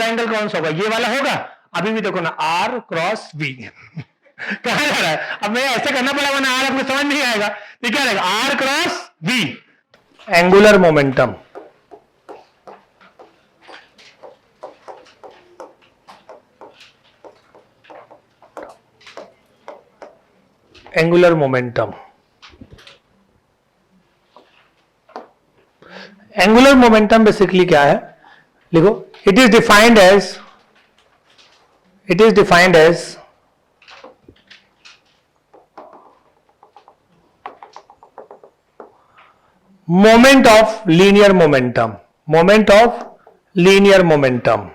Angle कौन सा होगा, ये वाला होगा। अभी भी देखो ना, आर क्रॉस वी कहा जा रहा है, अब मैं ऐसे करना पड़ेगा ना, आर आपको समझ नहीं आएगा, तो क्या रहेगा, r cross v. Angular momentum, angular momentum, angular momentum basically क्या है, लिखो, it is defined as moment of linear momentum, moment of linear momentum,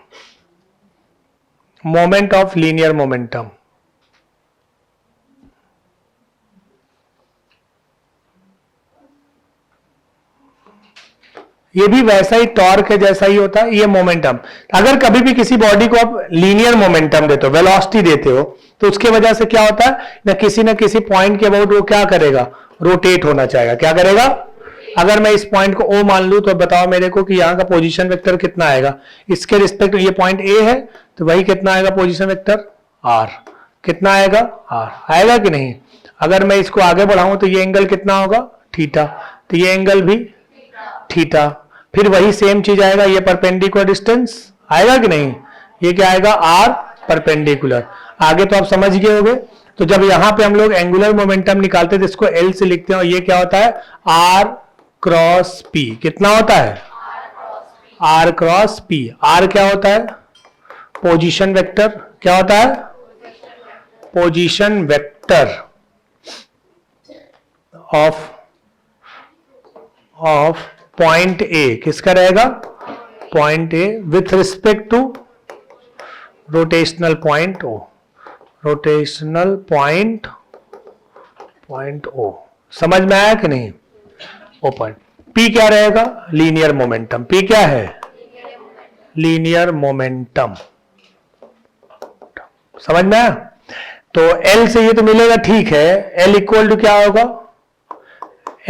moment of linear momentum. ये भी वैसा ही टॉर्क है जैसा ही होता है ये मोमेंटम। अगर कभी भी किसी बॉडी को आप लीनियर मोमेंटम देते हो, वेलोसिटी देते हो, तो उसके वजह से क्या होता है, ना किसी पॉइंट के अबाउट वो क्या करेगा, रोटेट होना चाहेगा। क्या करेगा, अगर मैं इस पॉइंट को O मान लूं तो बताओ मेरे को कि यहां का पोजीशन वेक्टर कितना आएगा इसके रिस्पेक्ट, ये पॉइंट A है तो वही कितना आएगा पोजीशन वेक्टर R, कितना आएगा R आएगा कि नहीं। अगर मैं इसको आगे बढ़ाऊं तो ये एंगल कितना होगा थीटा, तो ये एंगल भी थीटा, फिर वही सेम चीज आएगा, ये परपेंडिकुलर डिस्टेंस आएगा कि नहीं, ये क्या आएगा R परपेंडिकुलर। आगे तो आप समझ गए होंगे। तो जब यहां पे हम लोग एंगुलर मोमेंटम निकालते हैं तो इसको L से लिखते हैं, और ये क्या होता है R क्रॉस P, कितना होता है R क्रॉस P। R क्या होता है, पोजीशन वेक्टर, क्या होता है position vector of point A, किसका रहेगा point A with respect to rotational point O, rotational point O। समझ में आया कि नहीं, ओ पॉइंट। P क्या रहेगा, लीनियर मोमेंटम। P क्या है, लीनियर मोमेंटम। समझ में आया। तो L से ये तो मिलेगा, ठीक है। L इक्वल टू क्या होगा,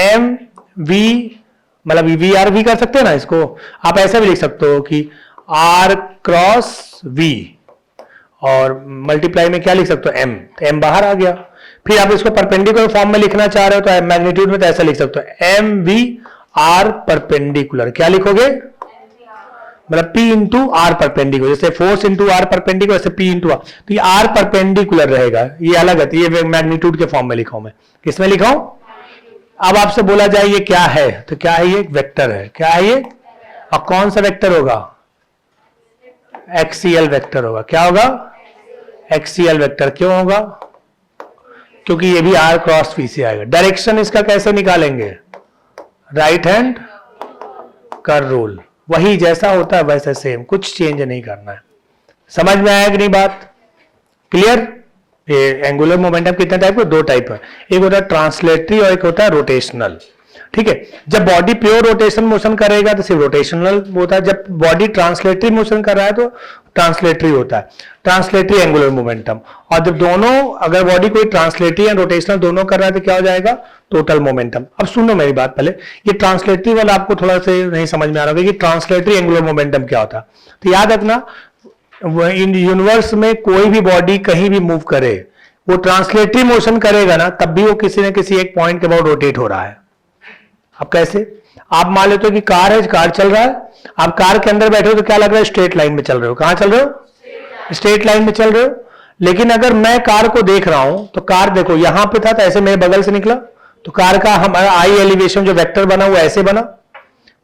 एम वी, मतलब वी आर वी कर सकते हैं ना इसको, आप ऐसा भी लिख सकते हो कि R क्रॉस V, और मल्टीप्लाई में क्या लिख सकते हो M, तो M बाहर आ गया। फिर आप इसको परपेंडिकुलर फॉर्म में लिखना चाह रहे हो तो मैग्नीट्यूड में तो ऐसा लिख सकते हो एम वी आर परपेंडिकुलर। क्या लिखोगे, मतलब P इंटू आर परपेंडिकुलर, जैसे फोर्स इंटू आर परपेंडिकुलर, जैसे P इंटू आर, तो ये आर परपेंडिकुलर रहेगा, ये अलग है, ये मैग्नीट्यूड के फॉर्म में लिखा हूं मैं। किसमें लिखा हूं, अब आपसे बोला जाए ये क्या है, तो क्या है, ये एक वेक्टर है। क्या है ये, और कौन सा वेक्टर होगा, एक्सियल वेक्टर होगा। क्या होगा, एक्सियल वेक्टर। क्यों होगा, क्योंकि ये भी आर क्रॉस पी से आएगा। डायरेक्शन इसका कैसे निकालेंगे, राइट हैंड कर रूल, वही जैसा होता है वैसे सेम, कुछ चेंज नहीं करना है। समझ में आया कि नहीं बात, क्लियर। ये एंगुलर मोमेंटम कितने टाइप के, दो टाइप है, एक होता है ट्रांसलेटरी और एक होता है रोटेशनल। ठीक है, जब बॉडी प्योर रोटेशन मोशन करेगा तो सिर्फ रोटेशनल होता है, जब बॉडी ट्रांसलेटरी मोशन कर रहा है तो ट्रांसलेटरी होता है, ट्रांसलेटरी एंगुलर मोमेंटम। और जब दोनों, अगर बॉडी कोई ट्रांसलेटरी या रोटेशनल दोनों कर रहा है तो क्या हो जाएगा, टोटल मोमेंटम। अब सुनो मेरी बात, पहले ये ट्रांसलेटरी वाला आपको थोड़ा से नहीं समझ में आ रहा होगा कि ट्रांसलेटरी एंगुलर मोमेंटम क्या होता है। तो याद रखना, इन यूनिवर्स में कोई भी बॉडी कहीं भी मूव करे, वो ट्रांसलेटरी मोशन करेगा ना, तब भी वो किसी न किसी एक पॉइंट के अबाउट रोटेट हो रहा है। अब कैसे, आप मान लेते हो कि कार है, कार चल रहा है, आप कार के अंदर बैठे हो तो क्या लग रहा है, स्ट्रेट लाइन में चल रहे हो। कहां चल रहे हो, स्ट्रेट लाइन में चल रहे हो। लेकिन अगर मैं कार को देख रहा हूं तो कार देखो यहां पे था, तो ऐसे मेरे बगल से निकला, तो कार का हमारा आई एलिवेशन जो वेक्टर बना वो ऐसे बना।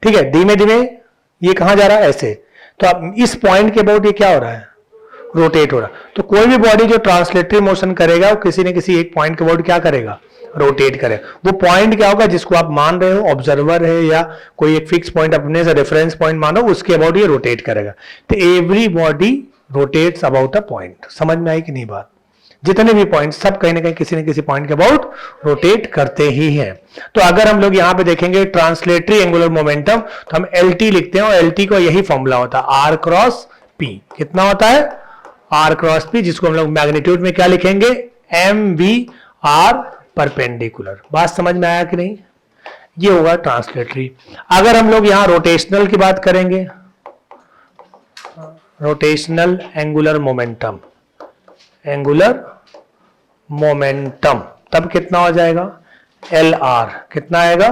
ठीक है, धीमे धीमे ये कहां जा रहा है, ऐसे। तो अब इस पॉइंट के अबाउट ये क्या हो रहा है, रोटेट हो रहा है। तो कोई भी बॉडी जो ट्रांसलेटरी मोशन करेगा वो किसी न किसी एक पॉइंट के अबाउट क्या करेगा, रोटेट करे। वो पॉइंट क्या होगा जिसको आप मान रहे हो, ऑब्जर्वर है या कोई एक फिक्स पॉइंट अपने से रेफरेंस पॉइंट मानो, उसके अबाउट ये रोटेट करेगा। तो every body rotates about a point. समझ में आई कि नहीं बात, जितने भी पॉइंट सब कहीं ना कहीं किसी न किसी पॉइंट के अबाउट रोटेट करते ही हैं। तो अगर हम लोग यहां पे देखेंगे ट्रांसलेटरी एंगुलर मोमेंटम, तो हम LT लिखते हैं, और LT को यही फॉर्मूला होता है R क्रॉस P। कितना होता है, R क्रॉस P, जिसको हम लोग मैग्नीट्यूड में क्या लिखेंगे, MVR परपेंडिकुलर। बात समझ में आया कि नहीं, ये होगा ट्रांसलेटरी। अगर हम लोग यहां रोटेशनल की बात करेंगे, rotational angular momentum, angular momentum, तब कितना हो जाएगा एल आर, कितना आएगा,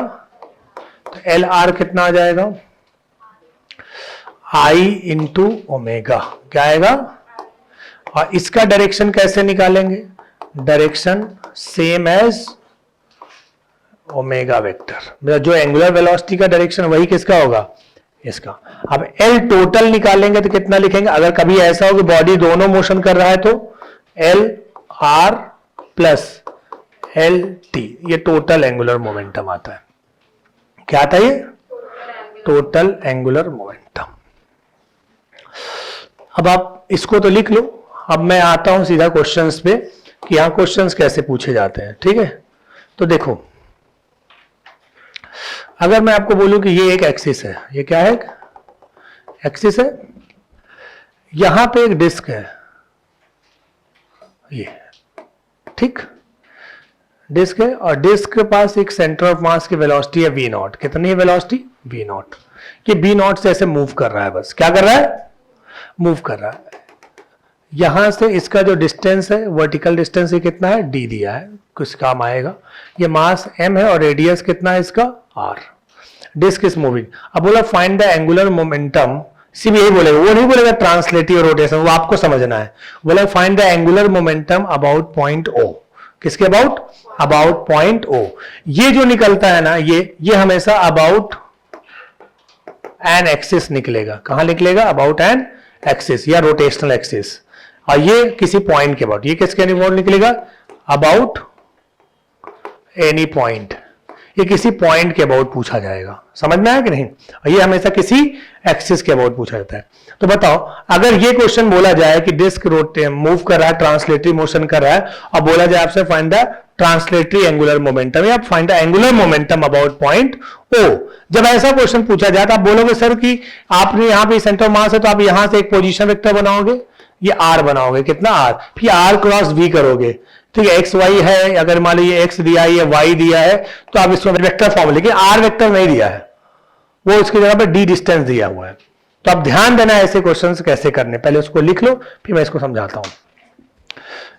तो एल आर कितना आ जाएगा आई इंटू ओमेगा, क्या आएगा, और इसका डायरेक्शन कैसे निकालेंगे, direction same as omega vector, जो एंगुलर वेलोसिटी का डायरेक्शन वही किसका होगा, इसका। अब एल टोटल निकालेंगे तो कितना लिखेंगे, अगर कभी ऐसा हो कि बॉडी दोनों मोशन कर रहा है तो L R plus L T, ये टोटल एंगुलर मोमेंटम आता है, क्या आता है ये, टोटल एंगुलर मोमेंटम। अब आप इसको तो लिख लो, अब मैं आता हूं सीधा क्वेश्चंस पे कि यहां क्वेश्चंस कैसे पूछे जाते हैं, ठीक है। तो देखो, अगर मैं आपको बोलूं कि ये एक एक्सिस है, ये क्या है, एक्सिस है, यहां पे एक डिस्क है, ये ठीक डिस्क है, और डिस्क के पास एक सेंटर ऑफ मास की वेलोसिटी है वी नॉट, कितनी है वेलोसिटी, वी नॉट, ये वी नॉट से ऐसे मूव कर रहा है, बस क्या कर रहा है, मूव कर रहा है। यहां से इसका जो डिस्टेंस है, वर्टिकल डिस्टेंस ये कितना है, डी दिया है, कुछ काम आएगा, ये मास m है और रेडियस कितना है इसका r, डिस्क इज मूविंग। अब बोला फाइंड द एंगुलर मोमेंटम, सिर्फ यही बोलेगा, वो नहीं बोलेगा ट्रांसलेटिव रोटेशन, वो आपको समझना है, बोला find the angular momentum about point O, किसके अबाउट, अबाउट पॉइंट O, ये जो निकलता है ना, ये हमेशा अबाउट एन एक्सिस निकलेगा, कहां निकलेगा, अबाउट एन एक्सिस या रोटेशनल एक्सिस, और ये किसी पॉइंट के अबाउट, ये किसके अबाउट निकलेगा, अबाउट एनी पॉइंट, ये किसी पॉइंट के अबाउट पूछा जाएगा, समझ में आया कि नहीं, और ये हमेशा किसी एक्सिस के अबाउट पूछा जाता है। तो बताओ, अगर ये क्वेश्चन बोला जाए कि डिस्क मूव कर रहा है, ट्रांसलेटरी मोशन कर रहा है, और बोला जाए आपसे find the translatory angular momentum या find the angular momentum about point O, जब ऐसा क्वेश्चन पूछा जाए तो आप बोलोगे सर कि आपने यहाँ पे सेंटर मास है तो आप यहां से एक पोजीशन वेक्टर बनाओगे, ये R बनाओगे, कितना R, फिर R क्रॉस V करोगे, ठीक है, एक्स वाई है, अगर मान लीजिए एक्स दिया है, वाई दिया है, तो आप इसमें वेक्टर फॉर्म, लेकिन आर वेक्टर नहीं दिया है, वो इसकी जगह पर डी डिस्टेंस दिया हुआ है। तो आप ध्यान देना ऐसे क्वेश्चंस कैसे करने, पहले उसको लिख लो फिर मैं इसको समझाता हूं।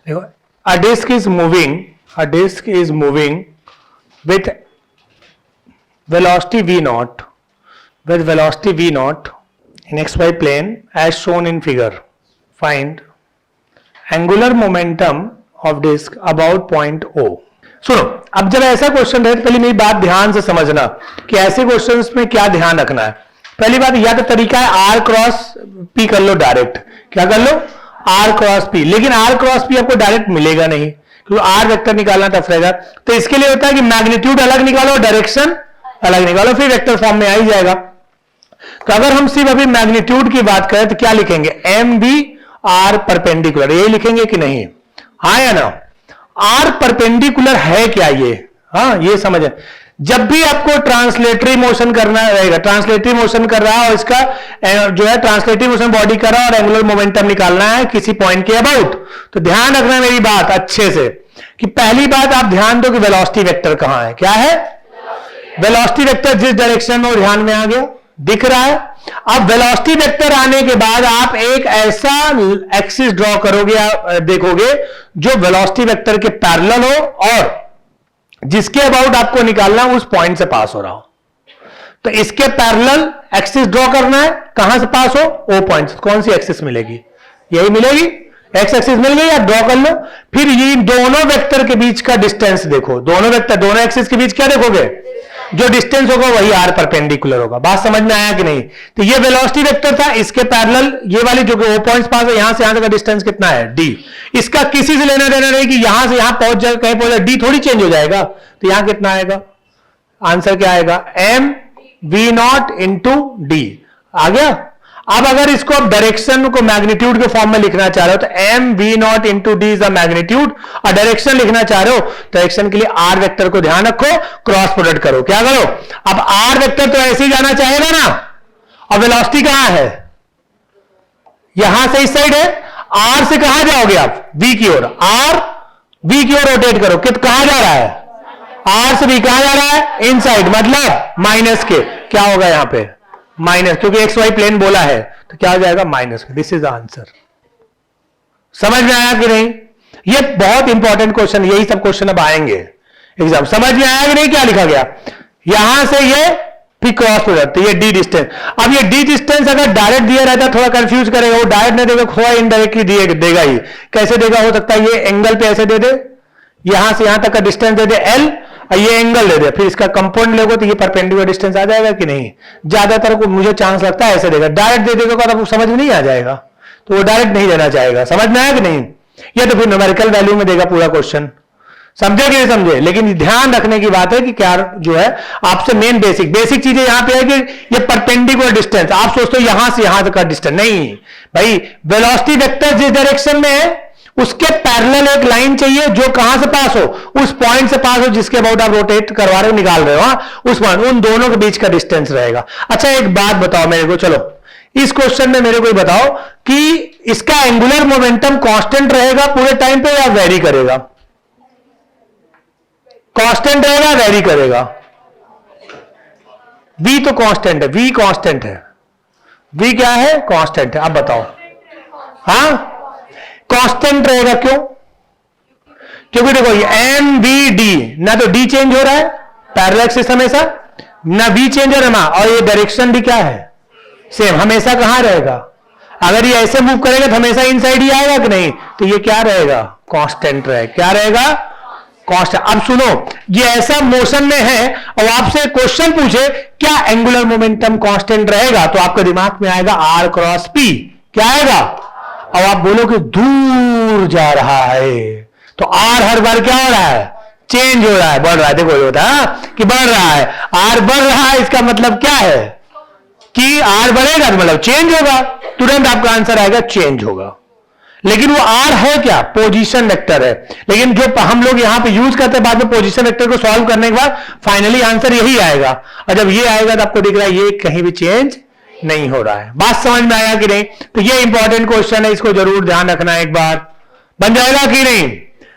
देखो, a disc is moving, a disc is moving with velocity v naught, with velocity v naught in xy plane as shown in figure. Find angular momentum of disk about point O. सुनो, अब जब ऐसा question है तो पहले मेरी बात ध्यान से समझना कि ऐसे क्वेश्चंस में क्या ध्यान रखना है। पहली बात, या तो तरीका है आर क्रॉस पी कर लो डायरेक्ट, क्या कर लो, आर क्रॉस पी, लेकिन आर क्रॉस पी आपको डायरेक्ट मिलेगा नहीं क्योंकि आर वेक्टर निकालना टफ रहेगा। तो इसके लिए होता है कि मैग्नीट्यूड अलग निकालो, डायरेक्शन अलग निकालो, फिर वेक्टर फॉर्म में आ ही जाएगा। तो अगर हम सिर्फ अभी मैग्नीट्यूड की बात करें तो क्या लिखेंगे, एम बी आर परपेंडिकुलर, यही लिखेंगे कि नहीं, हाँ या ना, आर परपेंडिकुलर है क्या ये, हाँ ये समझ है। जब भी आपको ट्रांसलेटरी मोशन करना रहेगा, ट्रांसलेटरी मोशन कर रहा है और इसका जो है ट्रांसलेटरी मोशन बॉडी कर रहा है और एंगुलर मोमेंटम निकालना है किसी पॉइंट के अबाउट, तो ध्यान रखना मेरी बात अच्छे से कि पहली बात आप ध्यान दो कि वेलोसिटी वेक्टर कहां है, क्या है, वेलोसिटी वेक्टर जिस डायरेक्शन में वो ध्यान में आ गया, दिख रहा है। अब वेलोसिटी वेक्टर आने के बाद आप एक ऐसा एक्सिस ड्रॉ करोगे या देखोगे जो वेलोसिटी वेक्टर के पैरेलल हो और जिसके अबाउट आपको निकालना उस पॉइंट से पास हो रहा हो। तो इसके पैरेलल एक्सिस ड्रॉ करना है, कहां से पास हो, ओ पॉइंट। कौन सी एक्सिस मिलेगी, यही मिलेगी, एक्स एक्सिस मिल गई, या ड्रॉ कर लो। फिर ये दोनों वेक्टर के बीच का डिस्टेंस देखो, दोनों वेक्टर दोनों एक्सिस के बीच क्या देखोगे, जो डिस्टेंस होगा वही आर परपेंडिकुलर होगा। बात समझ में आया कि नहीं। तो ये वेलोसिटी वेक्टर था, इसके पैरेलल ये वाली जो ओ पॉइंट्स पास है, यहां से यहां तक का डिस्टेंस कितना है, डी। इसका किसी से लेना देना नहीं कि यहां से यहां पहुंच जाए, कहीं पहुंच जाए, डी थोड़ी चेंज हो जाएगा। तो यहां कितना आएगा, आंसर क्या आएगा, m v not into d आ गया। अब अगर इसको आप डायरेक्शन को मैग्नीट्यूड के फॉर्म में लिखना चाह रहे हो तो m v not into d is a magnitude, और डायरेक्शन लिखना चाह रहे हो डायरेक्शन के लिए आर वेक्टर को ध्यान रखो, क्रॉस प्रोडक्ट करो, क्या करो। अब आर वेक्टर तो ऐसे ही जाना चाहेगा ना, और वेलोसिटी कहां है, यहां से इस साइड है, आर से कहां जाओगे आप, वी की ओर, आर वी की ओर रोटेट करो, कहां जा रहा है, आर से वी कहां जा रहा है, इनसाइड, मतलब माइनस के, क्या होगा यहां पे, माइनस, क्योंकि एक्स वाई प्लेन बोला है तो क्या हो जाएगा minus. This is the answer. समझ में आया कि नहीं? ये बहुत इंपॉर्टेंट क्वेश्चन, यही सब क्वेश्चन अब आएंगे एग्जाम। समझ में आया कि नहीं क्या लिखा गया? यहां से ये फिर क्रॉस हो जाती है, ये डी डिस्टेंस। अब ये डी डिस्टेंस अगर डायरेक्ट दिया रहता थोड़ा कंफ्यूज करेगा, वो डायरेक्ट नहीं देगा, थोड़ा इनडायरेक्टली देगा ही। कैसे देगा? हो सकता है ये एंगल पे ऐसे दे दे, यहां से यहां तक का डिस्टेंस दे दे एल, और ये एंगल दे दे, फिर इसका कंपाउंड लेगो तो ये परपेंडिकुलर डिस्टेंस आ जाएगा कि नहीं? ज्यादातर को मुझे चांस लगता है ऐसे देगा। डायरेक्ट दे देगा तो समझ में नहीं आ जाएगा, तो वो डायरेक्ट नहीं देना चाहेगा। समझ में आया कि नहीं? ये तो फिर न्यूमेरिकल वैल्यू में देगा पूरा क्वेश्चन। समझे कि नहीं समझे? लेकिन ध्यान रखने की बात है कि क्या जो है आपसे मेन बेसिक चीजें यहां पे है कि ये परपेंडिकुलर डिस्टेंस। आप सोचते हो यहां से यहां तक का डिस्टेंस, नहीं भाई। वेलोसिटी वेक्टर जिस डायरेक्शन में है उसके पैरेलल एक लाइन चाहिए जो कहां से पास हो, उस पॉइंट से पास हो जिसके अबाउट आप रोटेट करवा रहे हो, निकाल रहे हो, उस पॉइंट, उन दोनों के बीच का डिस्टेंस रहेगा। अच्छा एक बात बताओ मेरे को, चलो इस क्वेश्चन में मेरे को बताओ कि इसका एंगुलर मोमेंटम कांस्टेंट रहेगा पूरे टाइम पे या वेरी करेगा? कांस्टेंट रहेगा, वेरी करेगा? v तो कांस्टेंट है, v कांस्टेंट है, v क्या है? कांस्टेंट है। अब बताओ, हाँ कांस्टेंट रहेगा, क्यों? क्योंकि देखो ये एम वी डी, ना तो डी चेंज हो रहा है पैरेलल एक्सिस हमेशा, ना v चेंज हो रहा है, और ये डायरेक्शन भी क्या है? सेम। हमेशा कहां रहेगा? अगर ये ऐसे मूव करेगा तो हमेशा इनसाइड ही आएगा कि नहीं? तो ये क्या रहेगा? कांस्टेंट रहेगा। क्या रहेगा? कांस्टेंट। अब सुनो, ये ऐसा मोशन में है और आपसे क्वेश्चन पूछे क्या एंगुलर मोमेंटम कांस्टेंट रहेगा, तो आपके दिमाग में आएगा आर क्रॉस पी। क्या आएगा? और आप बोलोगे दूर जा रहा है, तो आर हर बार क्या हो रहा है? चेंज हो रहा है, बढ़ रहा है। देखो ये होता है कि बढ़ रहा है, आर बढ़ रहा है, इसका मतलब क्या है कि आर बढ़ेगा तो मतलब चेंज होगा, तुरंत आपका आंसर आएगा चेंज होगा। लेकिन वो आर है क्या? पोजीशन वेक्टर है। लेकिन जो हम लोग यहां पे यूज करते हैं बाद में पोजीशन वेक्टर को सॉल्व करने के बाद फाइनली आंसर यही आएगा, और जब ये आएगा तो आपको दिख रहा है ये कहीं भी चेंज नहीं हो रहा है। बात समझ में आया कि नहीं? तो ये इंपॉर्टेंट क्वेश्चन है, इसको जरूर ध्यान रखना है। एक बार बन जाएगा कि नहीं?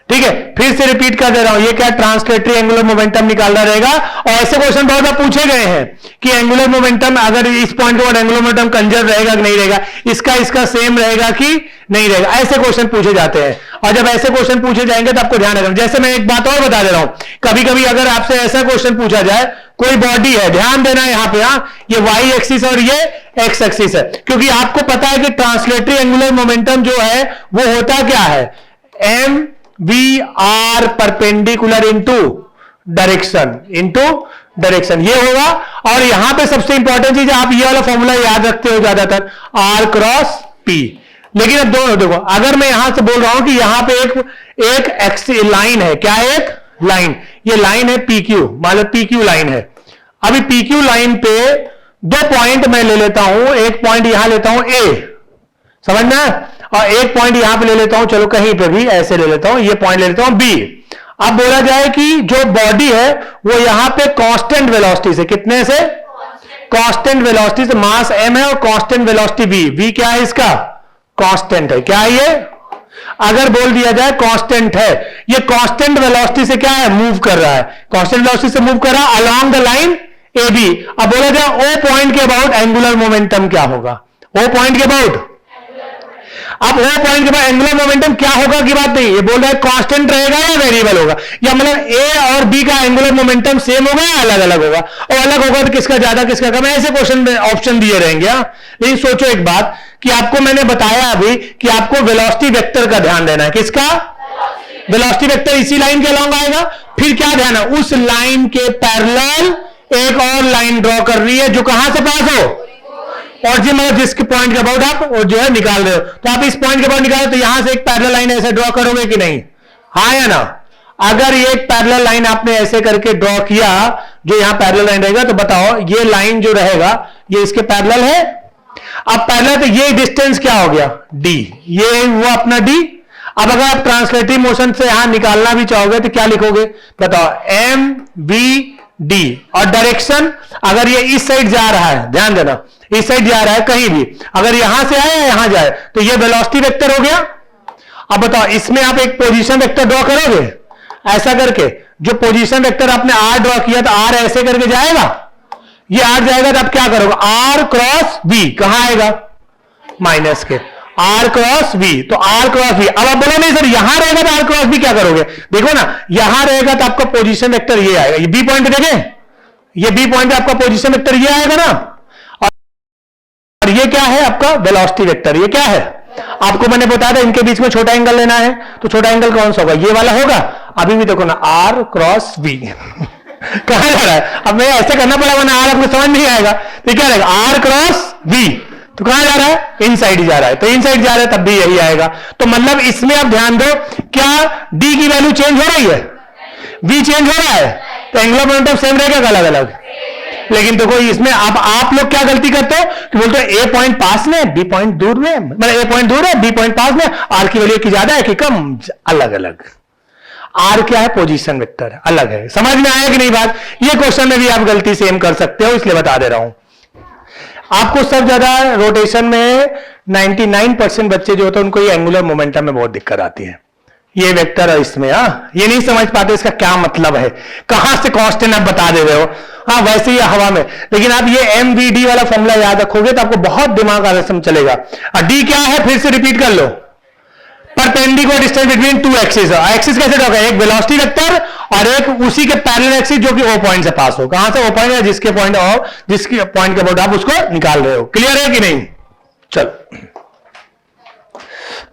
ठीक है, फिर से रिपीट कर दे रहा हूं, ये क्या ट्रांसलेटरी एंगुलर मोमेंटम निकालना रहेगा। और ऐसे क्वेश्चन बहुत बार पूछे गए हैं कि एंगुलर मोमेंटम अगर इस पॉइंट के बाद एंगुलर मोमेंटम कंजर्व रहेगा कि नहीं रहेगा, इसका सेम रहेगा कि नहीं रहेगा, ऐसे क्वेश्चन पूछे जाते हैं। और जब ऐसे क्वेश्चन पूछे जाएंगे तो आपको ध्यान रखना। जैसे मैं एक बात और बता दे रहा हूं, कभी कभी अगर आपसे ऐसा क्वेश्चन पूछा जाए, कोई बॉडी है, ध्यान देना यहां पे, ये वाई एक्सिस और ये एक्स एक्सिस है, क्योंकि आपको पता है कि ट्रांसलेटरी एंगुलर मोमेंटम जो है वो होता क्या है? M v r perpendicular into direction, ये होगा। और यहां पे सबसे इंपॉर्टेंट चीज, आप ये वाला फॉर्मूला याद रखते हो ज्यादातर, आर क्रॉस पी। लेकिन अब दोनों देखो, अगर मैं यहां से बोल रहा हूं कि यहां पे एक एक्स लाइन है, क्या है? एक लाइन, ये लाइन है पी क्यू, मतलब पी क्यू लाइन है। अभी पी क्यू लाइन पे दो पॉइंट मैं ले लेता हूं, एक पॉइंट यहां लेता हूं ए, समझना, और एक पॉइंट यहां पे ले लेता हूं, चलो कहीं पे भी ऐसे ले लेता हूं, ये पॉइंट ले लेता हूं बी। अब बोला जाए कि जो बॉडी है वो यहां पे कांस्टेंट वेलोसिटी से, कितने से? कांस्टेंट वेलोसिटी से, मास m है और कांस्टेंट वेलोसिटी v क्या है? इसका कांस्टेंट है। क्या है ये? अगर बोल दिया जाए कांस्टेंट है, ये कांस्टेंट वेलोसिटी से क्या है? मूव कर रहा है, कांस्टेंट वेलोसिटी से मूव कर रहा है along the line A B. अब बोला जाए ओ पॉइंट के अबाउट एंगुलर मोमेंटम क्या होगा? ओ पॉइंट के अबाउट, अब ओ पॉइंट के बाद एंगुलर मोमेंटम क्या होगा की बात नहीं, ये बोल रहा है कांस्टेंट रहेगा या वेरिएबल होगा, या मतलब ए और बी का एंगुलर मोमेंटम सेम होगा या अलग अलग होगा, और अलग होगा तो किसका ज्यादा किसका कम, ऐसे क्वेश्चन में ऑप्शन दिए रहेंगे। लेकिन सोचो एक बात कि आपको मैंने बताया अभी कि आपको वेलोसिटी वेक्टर का ध्यान देना है। किसका? वेलोसिटी वेक्टर इसी लाइन के अलोंग आएगा। फिर क्या ध्यान है? उस लाइन के पैरेलल एक और लाइन ड्रॉ कर रही है जो कहां से पास हो, और जी मतलब जिसके पॉइंट के अबाउट आप और जो है निकाल रहे हो, तो आप इस पॉइंट के अबाउट निकालो तो यहां से एक पैरेलल लाइन ऐसे ड्रॉ करोगे कि नहीं? हाँ या ना? अगर ये एक पैरेलल लाइन आपने ऐसे करके ड्रॉ किया, जो यहां पैरेलल लाइन रहेगा, तो बताओ ये लाइन जो रहेगा ये इसके पैरेलल है। अब पैरेलल तो ये डिस्टेंस क्या हो गया? डी, ये हुआ अपना डी। अब अगर आप ट्रांसलेटरी मोशन से यहां निकालना भी चाहोगे तो क्या लिखोगे? बताओ, एम वी डी, और डायरेक्शन अगर ये इस साइड जा रहा है, ध्यान देना, इस साइड जा रहा है कहीं भी, अगर यहां से आए या यहां जाए तो ये वेलोसिटी वेक्टर हो गया। अब बताओ इसमें आप एक पोजीशन वेक्टर ड्रॉ करोगे ऐसा करके, जो पोजीशन वेक्टर आपने आर ड्रॉ किया तो आर ऐसे करके जाएगा ये आर जाएगा तो आप क्या करोगे, आर क्रॉस बी कहां आएगा, माइनस के, आर क्रॉस बी, तो आर क्रॉस बी। अब आप बोलो नहीं सर यहां रहेगा तो आर क्रॉस बी क्या करोगे, देखो ना यहां रहेगा तो आपका पोजीशन वेक्टर ये आएगा, ये बी पॉइंट देखें, ये बी पॉइंट आपका पोजीशन वेक्टर ये आएगा ना, और ये क्या है आपका वेलोसिटी वेक्टर, ये क्या है, आपको मैंने बताया था इनके बीच में छोटा एंगल लेना है, तो छोटा एंगल कौन सा होगा, ये वाला होगा। अभी भी देखो ना आर क्रॉस बी कहां जा रहा है, अब मैं ऐसे करना पड़ा वरना आर आपको समझ नहीं आएगा, तो क्या रहेगा आर क्रॉस बी, तो कहां जा रहा है, इन साइड जा रहा है, तो इन साइड जा रहा है तब भी यही आएगा। तो मतलब इसमें आप ध्यान दो, क्या डी की वैल्यू चेंज हो रही है, वी चेंज हो रहा है, तो एंगुलर मोमेंटम सेम रहेगा अलग अलग। लेकिन देखो इसमें आप लोग क्या गलती करते हो कि बोलते हो ए पॉइंट पास में बी पॉइंट दूर में, मतलब ए पॉइंट दूर है बी पॉइंट पास में, आर की वैल्यू की ज्यादा है कि कम, अलग अलग। आर क्या है, पोजीशन वेक्टर अलग है। समझ में आया कि नहीं बात, ये क्वेश्चन में भी आप गलती सेम कर सकते हो, इसलिए बता दे रहा हूं आपको। सब ज्यादा रोटेशन में 99% बच्चे जो होते हैं उनको ये एंगुलर मोमेंटम में बहुत दिक्कत आती है, ये वेक्टर है इसमें, ये नहीं समझ पाते इसका क्या मतलब है, कहां से कांस्टेंट आप बता दे रहे हो, हाँ वैसे ही हवा में। लेकिन आप ये एमवीडी वाला फॉर्मूला याद रखोगे तो आपको बहुत दिमाग आलस्यम चलेगा। और डी क्या है फिर से रिपीट कर लो, perpendicular distance between two axis. Axis कैसे होगा, एक वेलोसिटी वेक्टर और एक उसी के पैरेलल एक्सिस जो कि ओ पॉइंट से पास हो। कहां से, ओ पॉइंट है जिसके पॉइंट और जिसके पॉइंट के अबाउट आप उसको निकाल रहे हो। क्लियर है कि नहीं, चलो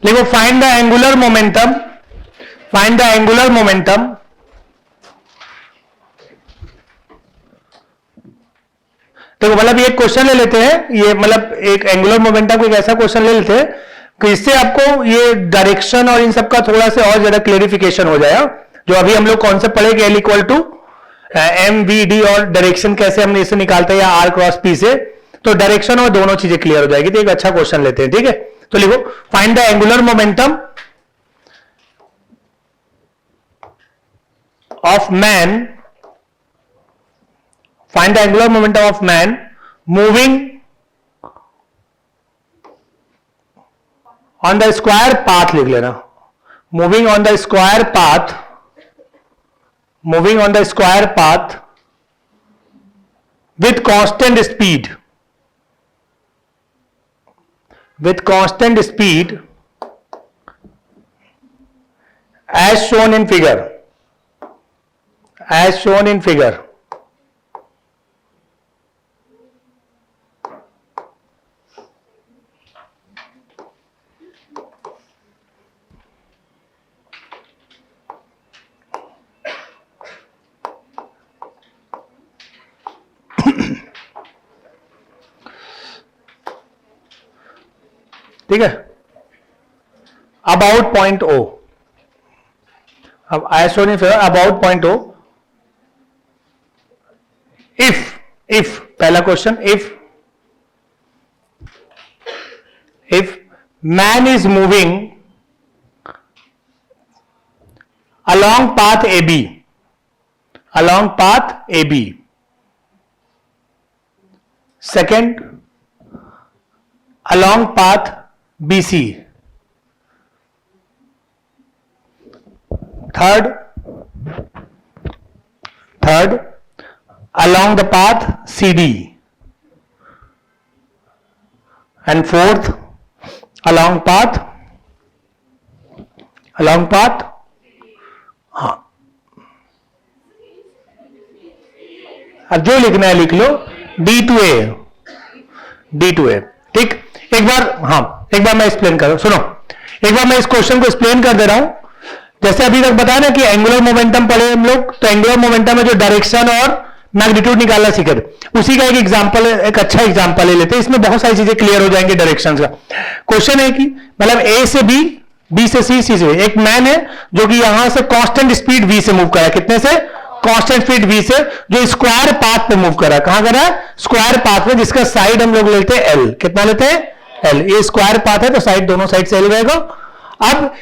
देखो find the angular momentum, find the angular momentum देखो मतलब एक क्वेश्चन ले लेते हैं, ये मतलब एक एंगुलर मोमेंटम को एक ऐसा क्वेश्चन ले लेते हैं कि इससे आपको ये डायरेक्शन और इन सब का थोड़ा सा और ज्यादा क्लेरिफिकेशन हो जाएगा। जो अभी हम लोग कॉन्सेप्ट पढ़ेंगे L equal to m v d और डायरेक्शन कैसे हमने इसे निकालते हैं या आर क्रॉस पी से, तो डायरेक्शन और दोनों चीजें क्लियर हो जाएगी। तो एक अच्छा क्वेश्चन लेते हैं, ठीक है। तो लिखो find the angular momentum of man, find the angular momentum of man moving on the square path, लिख लेना, moving on the square path, moving on the square path with constant speed, with constant speed as shown in figure, as shown in figure। ठीक है, about point ओ, अब आई shown फिर about point O, if पहला question, if man is moving along path AB, along path AB, second along path BC, third along the path CD, and fourth along path हाँ, अब जो लिखना है लिख लो, D2A, ठीक। एक बार मैं एक्सप्लेन कर रहा हूं, सुनो, एक बार मैं इस क्वेश्चन को एक्सप्लेन कर दे रहा हूं। जैसे अभी तक बताया ना कि एंगुलर मोमेंटम पढ़े हम लोग, तो एंगुलर मोमेंटम में जो डायरेक्शन और मैग्नीट्यूड निकालना सीखे थे, उसी का एक एग्जांपल, एक अच्छा एग्जांपल ले लेते हैं। इसमें बहुत सारी चीजें क्लियर हो जाएंगी डायरेक्शन का। क्वेश्चन है कि मतलब ए से बी, बी से सी, सी से एक मैन है जो कि यहां से कांस्टेंट स्पीड v से मूव कर रहा है। कितने से, कांस्टेंट स्पीड v से, जो स्क्वायर पाथ पे मूव कर रहा है। कहां कर रहा है, स्क्वायर पाथ में, जिसका साइड हम लोग लेते हैं l। कितना लेते हैं, l। ये स्क्वायर पाथ है तो साइड, दोनों साइड से l रहेगा। अब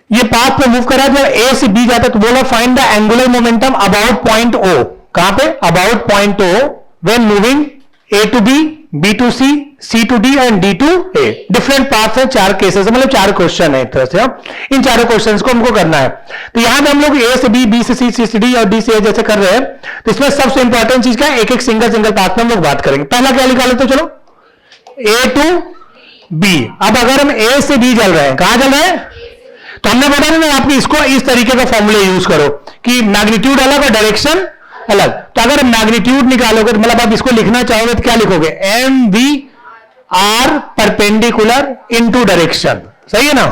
ये पाथ पे मूव कर रहा है, जब a से b जाता है तो बोला find the angular momentum about point o। कहां पे, about point o when moving a to b, b to c, C to D and D to A। Different parts हैं, 4 केसेस है, मतलब 4 क्वेश्चन है एक तरह से। इन चारों क्वेश्चंस को हमको करना है। तो यहां पे हम लोग A से B, B से C, C से D और D से A जैसे कर रहे हैं। तो इसमें सबसे इंपॉर्टेंट चीज क्या है, एक एक सिंगल पार्ट में हम लोग बात करेंगे। पहला क्या लिखा लेते, चलो A to B। अब अगर हम A से B चल रहे हैं, कहां चल रहे हैं, तो हमने बताया ना आपको इसको इस तरीके का फॉर्मूला यूज करो कि मैग्नीट्यूड अलग और डायरेक्शन अलग। तो अगर मैग्नीट्यूड निकालोगे, मतलब आप इसको लिखना चाहोगे तो क्या लिखोगे, MV R perpendicular into direction, सही है ना।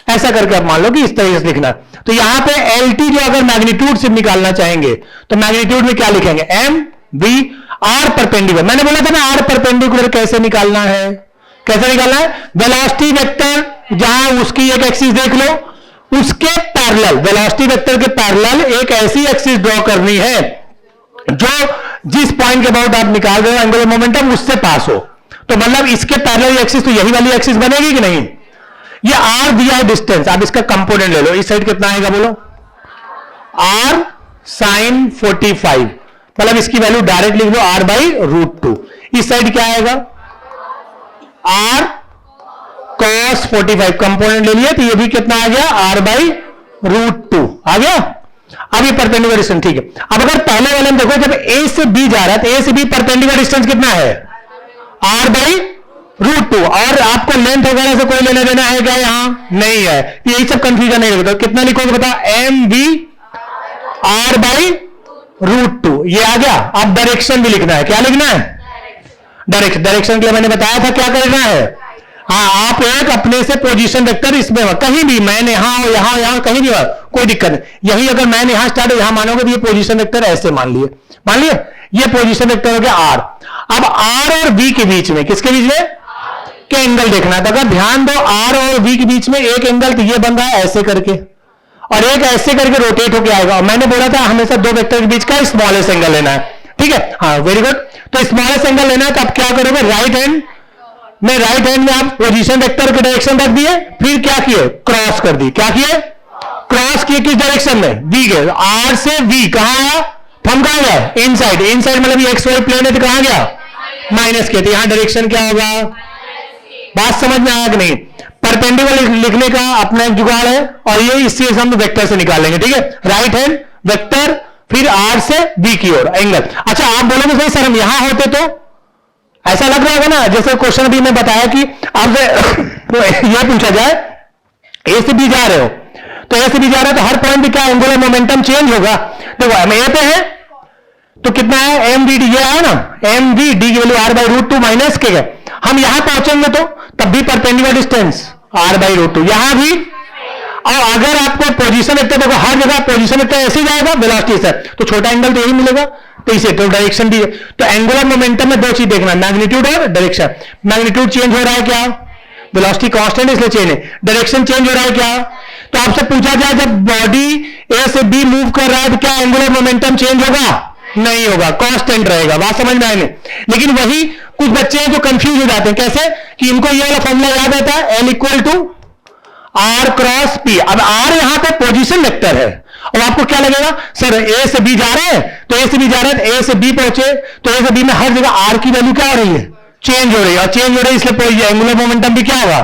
ऐसा करके आप मान लो कि इस तरीके से लिखना। तो यहां पे LT जो अगर मैग्नीट्यूड से निकालना चाहेंगे तो मैग्नीट्यूड में क्या लिखेंगे, MV R परपेंडिकुलर। मैंने बोला था ना R परपेंडिकुलर कैसे निकालना है, कैसे निकालना है, वेलोसिटी वेक्टर जहां उसकी एक एक्सिस देख लो, उसके पैरेलल, वेलोसिटी वेक्टर के पैरेलल एक ऐसी एक्सिस ड्रॉ करनी है जो जिस पॉइंट के अबाउट आप निकाल रहे हो एंगुलर मोमेंटम उससे पास हो। तो मतलब इसके पैरेलल एक्सिस तो यही वाली एक्सिस बनेगी कि नहीं। ये R दिया है डिस्टेंस, आप इसका कंपोनेंट ले लो। इस साइड कितना आएगा बोलो, R sin 45, मतलब इसकी वैल्यू डायरेक्ट लिख लो R/√2। इस साइड क्या आएगा, R cos 45, कंपोनेंट ले लिया तो ये भी कितना आ गया, R/√2 आ गया। अब ये परपेंडिकुलर डिस्टेंस, ठीक है। अब अगर पहले वाले में देखो, जब A से B जा रहा है तो A से B परपेंडिकुलर डिस्टेंस कितना है, R/√2। और आपको लेंथ वगैरह से कोई लेना देना है क्या, यहां नहीं है, यही सब कंफ्यूजन नहीं लगता। कितना लिखोगे बताओ, MV R/√2, ये आ गया। अब डायरेक्शन भी लिखना है, क्या लिखना है, डायरेक्शन के लिए मैंने बताया था क्या करना है। हाँ, आप एक अपने से पोजीशन वेक्टर इसमें कहीं भी, मैंने यहां कहीं भी कोई दिक्कत नहीं। यही अगर मैंने यहां स्टार्ट यहां मानोगे तो ये पोजीशन वेक्टर ऐसे मान लिए ये पोजीशन वेक्टर हो गया R। अब R और V के बीच में, किसके बीच में, के एंगल देखना है। तो अगर ध्यान दो R और V के बीच में एक एंगल तो ये बन रहा है ऐसे करके, और एक ऐसे करके रोटेट होके आएगा। और मैंने बोला था हमेशा दो वेक्टर के बीच का स्मॉलेस्ट एंगल लेना है, ठीक है। हाँ, वेरी गुड। तो स्मॉलेस्ट एंगल लेना है तो आप क्या करोगे, राइट हैंड में आप पोजीशन वेक्टर के डायरेक्शन रख दिए, फिर क्या किए, क्रॉस कर दी। क्या किए, क्रॉस किए, किस डायरेक्शन में, V के। R से V कहां आया, थंब कहां गया, इनसाइड। इनसाइड मतलब ये XY प्लेन है तो कहां गया, माइनस के। तो यहां डायरेक्शन क्या होगा, बात समझ में आया कि नहीं। परपेंडिकुलर लिखने का अपना एक जुगाड़ है, और ये इससे हम वेक्टर से निकाल लेंगे, ठीक है। राइट हैंड वेक्टर, फिर R से V की ओर एंगल। अच्छा, आप बोलोगे भाई सर हम यहां होते तो ऐसा लग रहा होगा ना, जैसे क्वेश्चन अभी मैं बताया कि आपसे यह पूछा जाए A से B जा रहे हो, तो A से B जा रहे हो तो हर पॉइंट पे क्या एंगुलर मोमेंटम चेंज होगा। देखो हम A पे है तो कितना है, MVD, ये है ना, MVD की वैल्यू R/√2 माइनस के गए। हम यहां पहुंचेंगे तो तब भी परपेंडिकुलर डिस्टेंस R/√2, यहां भी। और अगर आपको पोजीशन वेक्टर, देखो हर जगह पोजीशन वेक्टर ऐसे जाएगा, वेलोसिटी से, तो छोटा एंगल तो यही मिलेगा, तो इसे तो डायरेक्शन दी है। तो एंगुलर मोमेंटम में दो चीज देखना, मैग्नीट्यूड और डायरेक्शन। मैग्नीट्यूड चेंज हो रहा है क्या, वेलोसिटी कांस्टेंट इसलिए चेंज है। डायरेक्शन चेंज हो रहा है क्या, तो आपसे पूछा जाए जब बॉडी A से B मूव कर रहा है तो क्या एंगुलर मोमेंटम चेंज होगा, नहीं होगा, कांस्टेंट रहेगा। बात समझ में आएगी। लेकिन वही कुछ बच्चे हैं जो कंफ्यूज हो जाते हैं, कैसे कि इनको ये वाला फॉर्मूला याद रहता है, L = R × P। अब R यहां पे पोजीशन वेक्टर है, और आपको क्या लगेगा, सर A से B जा रहे हैं, तो A से B जा रहे हैं, A से B पहुंचे तो A से B में हर जगह R की वैल्यू क्या हो रही है, चेंज हो रही है। और चेंज हो रही है इसलिए एंगुलर मोमेंटम भी क्या होगा,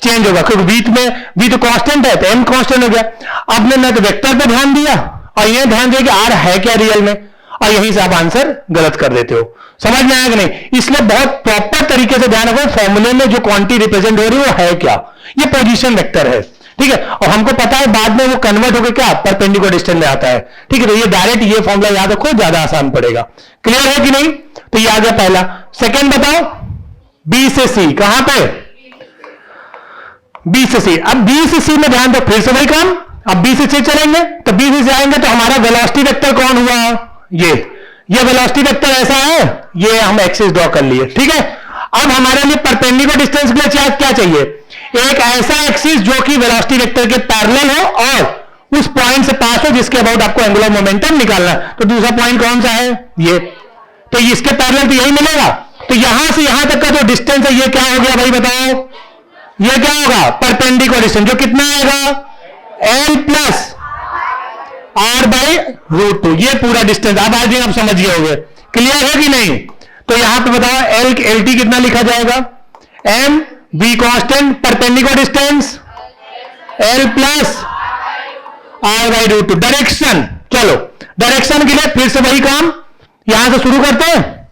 चेंज होगा, क्योंकि बीच में V तो कांस्टेंट है तो M कांस्टेंट हो गया। अब ने तो वेक्टर पे ध्यान दिया और ये ध्यान दिया कि R है क्या रियल में, और यहीं से आप आंसर गलत कर देते हो। समझ में आया कि नहीं। इसलिए बहुत प्रॉपर तरीके से ध्यान रखो, फॉर्मूले में जो क्वांटिटी रिप्रेजेंट हो रही है वो है क्या, ये पोजीशन वेक्टर है, ठीक है। और हमको पता है बाद में वो कन्वर्ट होकर क्या परपेंडिकुलर डिस्टेंस में आता है, ठीक है। तो ये डायरेक्ट ये फॉर्मूला याद रखो, ज्यादा आसान पड़ेगा। क्लियर है कि नहीं। तो ये आ गया पहला। सेकेंड बताओ, B से C, कहां पे, B से C। अब B से C में ध्यान दो, फिर से वही काम। अब B से C चलेंगे तो B से आएंगे तो हमारा वेलोसिटी वेक्टर कौन हुआ, ये वेलोसिटी वेक्टर ऐसा है, ये हम एक्सिस ड्रॉ कर लिए, ठीक है। अब हमारे लिए परपेंडिकुलर डिस्टेंस के लिए क्या चाहिए, एक ऐसा एक्सिस जो कि वेलोसिटी वेक्टर के पैरेलल हो और उस पॉइंट से पास हो जिसके अबाउट आपको एंगुलर मोमेंटम निकालना है। तो दूसरा पॉइंट कौन सा है, ये, तो इसके पैरेलल तो यही मिलेगा। तो यहां से यहां तक का जो डिस्टेंस है ये क्या हो गया भाई बताओ, ये क्या होगा, परपेंडिकुलर डिस्टेंस, जो कितना आएगा, L + R/√2, ये पूरा डिस्टेंस। अब आप समझ गए होंगे, क्लियर है कि नहीं। तो यहां पे बताओ LT कितना लिखा जाएगा, m b constant, perpendicular distance L plus r by root two. Direction, चलो डायरेक्शन के लिए फिर से वही काम, यहां से शुरू करते हैं,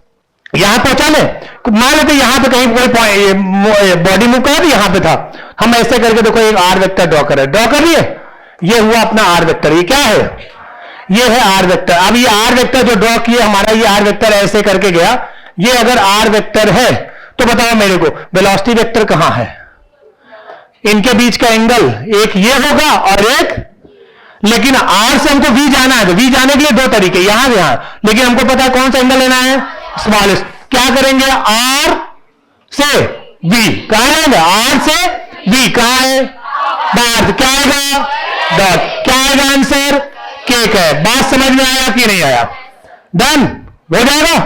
यहां पहुंचा ले, मान लेते यहां पे कहीं कोई बॉडी मूव कर यहां पे था, हम ऐसे करके देखो एक आर वेक्टर ड्रॉ कर रहे, ड्रॉ कर लिए, ये हुआ अपना आर वेक्टर, ये क्या है, ये है आर वेक्टर। अब ये आर वेक्टर जो ड्रॉ किए हमारा, ये आर वेक्टर ऐसे करके गया, ये अगर आर वेक्टर है तो बताओ मेरे को वेलोसिटी वेक्टर कहां है, इनके बीच का एंगल एक ये होगा और एक, लेकिन आर से हमको वी जाना है, तो वी जाने के लिए दो तरीके, यहां से यहां, लेकिन हमको पता है कौन सा एंगल लेना है, स्मॉलेस्ट। क्या करेंगे, आर से वी, कहां जाएंगे, आर से वी, कहां है बाहर, क्या आएगा डॉट, क्या आएगा आंसर केक है। बात समझ में आया कि नहीं आया, डन हो जाएगा,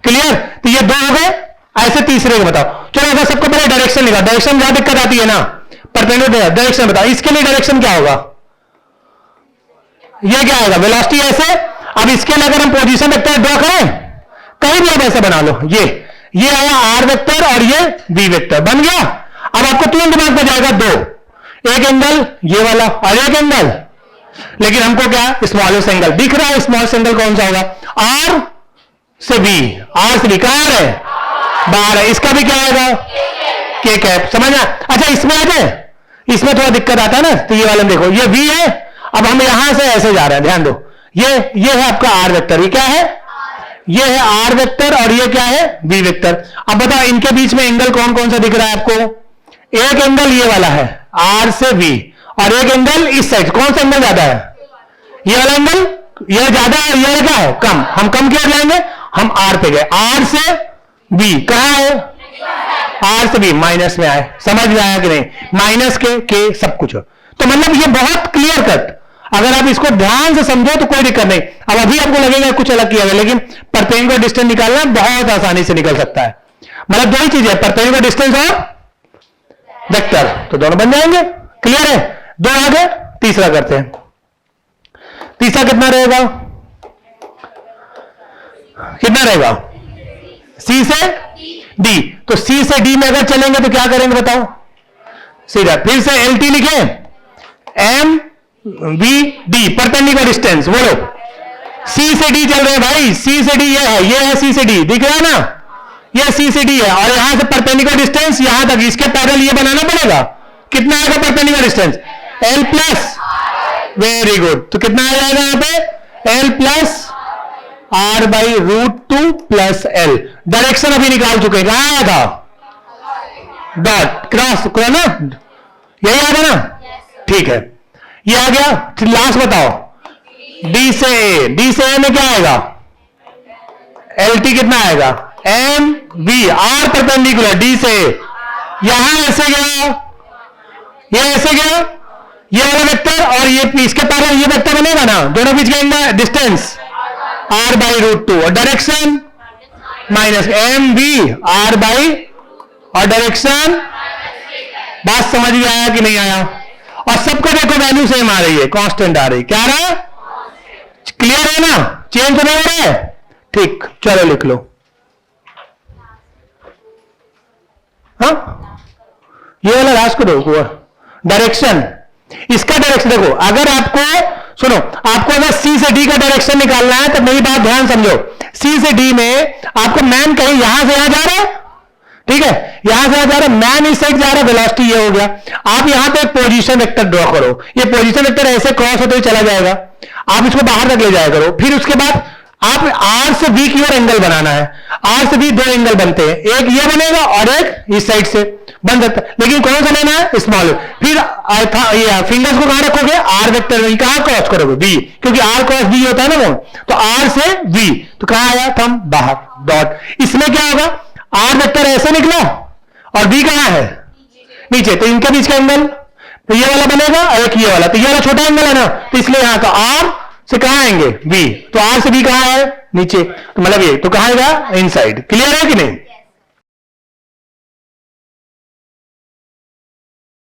क्लियर। तो ये दो हो गए, ऐसे तीसरे को बताओ। चलो अगर सबको पहले डायरेक्शन लिखा, डायरेक्शन जहां दिक्कत आती है ना, परपेंडिकुलर डायरेक्शन बताओ, इसके लिए डायरेक्शन क्या होगा, ये क्या आएगा, वेलोसिटी ऐसे। अब इसके लिए अगर हम पोजीशन वेक्टर ड्रॉ करें, कहीं भी आप ऐसे बना लो, ये आया आर वेक्टर और ये बी वेक्टर बन गया। अब आपको तीन दिमाग में जाएगा, दो, एक एंगल ये वाला और एक एंगल, लेकिन हमको क्या स्मॉलेस्ट एंगल दिख रहा है, स्मॉलेस्ट एंगल कौन सा होगा, आर से बी, आर से बी कहां है बाहर है, इसका भी क्या आएगा के कैप, समझना। अच्छा इसमें आ जाए, इसमें थोड़ा दिक्कत आता है ना, तो ये वाला देखो, ये वी है, अब हम यहां से ऐसे जा रहे हैं, ध्यान दो, ये है आपका आर वेक्टर, ये क्या है, ये है आर वेक्टर और ये क्या है बी वेक्टर। अब बताओ इनके बीच में एंगल कौन कौन सा दिख रहा है आपको, एक एंगल ये वाला है आर से बी और एक एंगल इस साइड, कौन सा एंगल ज्यादा है, ये वाला एंगल, ये ज्यादा है, ये क्या है कम, हम कम क्यों जाएंगे, हम आर पे गए, आर से बी कहां है, आर से बी माइनस में आए, समझ में आया कि नहीं, माइनस के सब कुछ। तो मतलब ये बहुत क्लियर कट, अगर आप इसको ध्यान से समझो तो कोई दिक्कत नहीं। अब अभी आपको लगेगा कुछ अलग किया गया, लेकिन परपेंडिकुलर डिस्टेंस निकालना बहुत आसानी से निकल सकता है। मतलब दो ही चीज है, परपेंडिकुलर डिस्टेंस और वेक्टर, तो दोनों बन जाएंगे, क्लियर है। दो आगे, तीसरा करते हैं, तीसरा कितना रहेगा, कितना रहेगा, सी से डी, तो सी से डी में अगर चलेंगे तो क्या करेंगे बताओ, सीधा फिर से एल टी लिखे, m b d perpendicular distance, बोलो सी से डी चल रहे हैं भाई, सी से डी ये है सी से डी, दिख रहा है ना, ये सी से डी है, और यहां से परपेंडिकुलर डिस्टेंस यहां तक, इसके पैरेलल ये बनाना पड़ेगा, कितना आएगा perpendicular distance, L plus, very good, तो कितना आ जाएगा यहां पे, L plus r by root two plus L. Direction अभी निकाल चुके हैं, कहां आया था, डॉट क्रॉस करो ना, यही आ गया ना, ठीक है, ये आ गया। लास्ट बताओ, डी से ए, डी से ए में क्या आएगा, एल टी कितना आएगा, m b, r perpendicular d से ए, यहां ऐसे गया, ये ऐसे गया, ये वाला वेक्टर और ये इसके पैरेलल ये वेक्टर बनेगा ना, दोनों बीच का distance r by root two, और direction minus m b r by, और डायरेक्शन, बात समझ में आया कि नहीं आया, और सबको देखो वैल्यू सेम आ रही है, कांस्टेंट आ रही, क्या आ रहा है, क्लियर है ना, चेंज तो नहीं हो रहा है, ठीक, चलो लिख लो, हाँ ये वाला लास्ट को देखो, डायरेक्शन, इसका डायरेक्शन देखो, अगर आपको सुनो, आपको अगर सी से डी का डायरेक्शन निकालना है तो मेरी बात ध्यान समझो, सी से डी में आपको मैन कहीं यहां से यहां जा रहा है, ठीक है, यहां से यहां जा रहा है, मैन इस साइड जा रहा है, वेलोसिटी ये हो गया। आप यहां पे एक पोजीशन वेक्टर ड्रॉ करो, ये पोजीशन वेक्टर ऐसे क्रॉस होते हुए चला जाएगा, आप इसको बाहर तक ले जाया करो, फिर उसके बाद आप आर से बी की ओर एंगल बनाना है, आर से बी दो एंगल बनते हैं, एक ये बनेगा और एक इस साइड से बन सकता है, लेकिन कौन सा लेना है, स्मॉल। फिर ये फिंगर्स को कहां रखोगे, आर वेक्टर में, कहां क्रॉस करोगे, बी, क्योंकि आर क्रॉस बी होता है ना वो, तो आर से बी, तो कहां आया थम बाहर, डॉट। इसमें क्या होगा, आर वेक्टर ऐसे निकला और बी कहां है नीचे, तो इनके बीच का एंगल तो ये वाला बनेगा और एक ये वाला, तो ये वाला छोटा एंगल है ना, तो इसलिए यहां का आर से कहां आएंगे बी, तो आर से बी कहां है नीचे, तो मतलब ये तो कहां आएगा इनसाइड, क्लियर है कि नहीं।